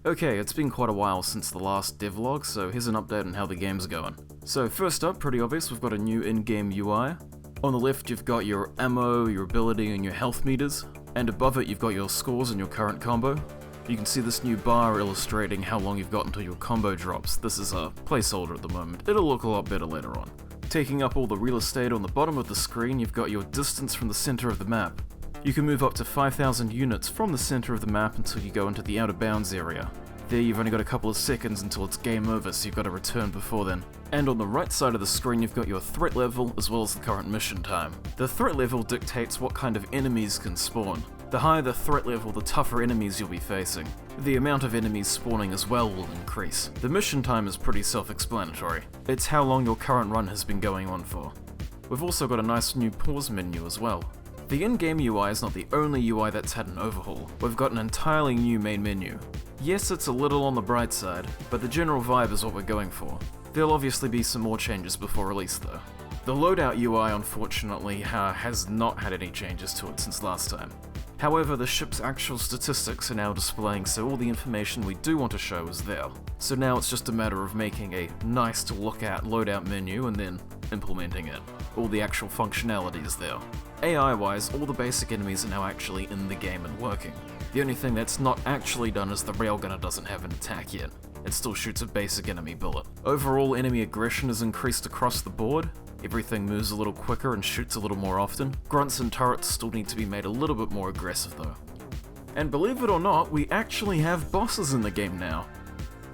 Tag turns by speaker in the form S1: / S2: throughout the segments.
S1: Okay, it's been quite a while since the last devlog, so here's an update on how the game's going. So first up, pretty obvious, we've got a new in-game UI. On the left you've got your ammo, your ability and your health meters, and above it you've got your scores and your current combo. You can see this new bar illustrating how long you've got until your combo drops. This is a placeholder at the moment, it'll look a lot better later on. Taking up all the real estate on the bottom of the screen, you've got your distance from the center of the map. You can move up to 5,000 units from the center of the map until you go into the outer bounds area. There you've only got a couple of seconds until it's game over, so you've got to return before then. And on the right side of the screen you've got your threat level as well as the current mission time. The threat level dictates what kind of enemies can spawn. The higher the threat level, the tougher enemies you'll be facing. The amount of enemies spawning as well will increase. The mission time is pretty self-explanatory. It's how long your current run has been going on for. We've also got a nice new pause menu as well. The in-game UI is not the only UI that's had an overhaul. We've got an entirely new main menu. Yes, it's a little on the bright side, but the general vibe is what we're going for. There'll obviously be some more changes before release though. The loadout UI unfortunately has not had any changes to it since last time. However, the ship's actual statistics are now displaying, so all the information we do want to show is there. So now it's just a matter of making a nice to look at loadout menu and then implementing it. All the actual functionality is there. AI-wise, all the basic enemies are now actually in the game and working. The only thing that's not actually done is the railgunner doesn't have an attack yet. It still shoots a basic enemy bullet. Overall, enemy aggression is increased across the board. Everything moves a little quicker and shoots a little more often. Grunts and turrets still need to be made a little bit more aggressive though. And believe it or not, we actually have bosses in the game now.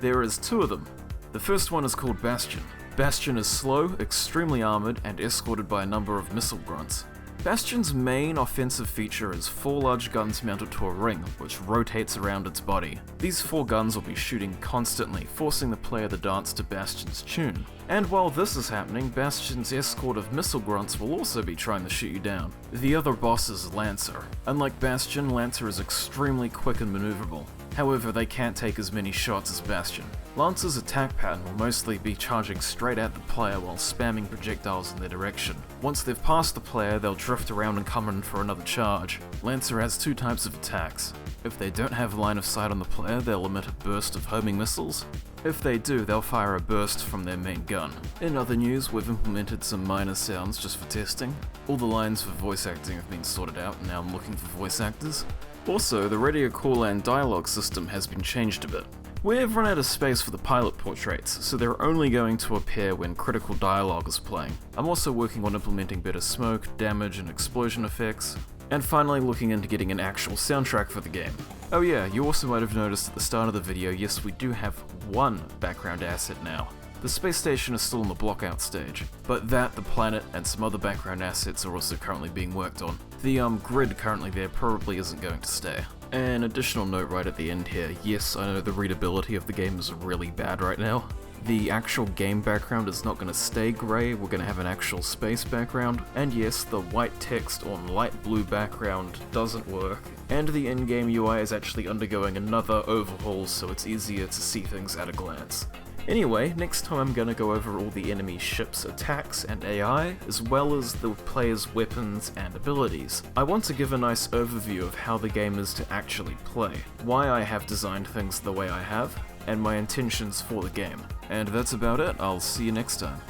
S1: There is two of them. The first one is called Bastion. Bastion is slow, extremely armored, and escorted by a number of missile grunts. Bastion's main offensive feature is 4 large guns mounted to a ring, which rotates around its body. These 4 guns will be shooting constantly, forcing the player to dance to Bastion's tune. And while this is happening, Bastion's escort of missile grunts will also be trying to shoot you down. The other boss is Lancer. Unlike Bastion, Lancer is extremely quick and maneuverable. However, they can't take as many shots as Bastion. Lancer's attack pattern will mostly be charging straight at the player while spamming projectiles in their direction. Once they've passed the player, they'll drift around and come in for another charge. Lancer has 2 types of attacks. If they don't have line of sight on the player, they'll emit a burst of homing missiles. If they do, they'll fire a burst from their main gun. In other news, we've implemented some minor sounds just for testing. All the lines for voice acting have been sorted out, and now I'm looking for voice actors. Also, the radio call and dialogue system has been changed a bit. We've run out of space for the pilot portraits, so they're only going to appear when critical dialogue is playing. I'm also working on implementing better smoke, damage, and explosion effects. And finally looking into getting an actual soundtrack for the game. Oh yeah, you also might have noticed at the start of the video, yes, we do have one background asset now. The space station is still in the blockout stage, but that, the planet, and some other background assets are also currently being worked on. The grid currently there probably isn't going to stay. An additional note right at the end here, yes, I know the readability of the game is really bad right now. The actual game background is not going to stay grey, we're going to have an actual space background, and yes, the white text on light blue background doesn't work, and the in-game UI is actually undergoing another overhaul so it's easier to see things at a glance. Anyway, next time I'm going to go over all the enemy ships' attacks and AI, as well as the player's weapons and abilities. I want to give a nice overview of how the game is to actually play, why I have designed things the way I have, and my intentions for the game. And that's about it, I'll see you next time.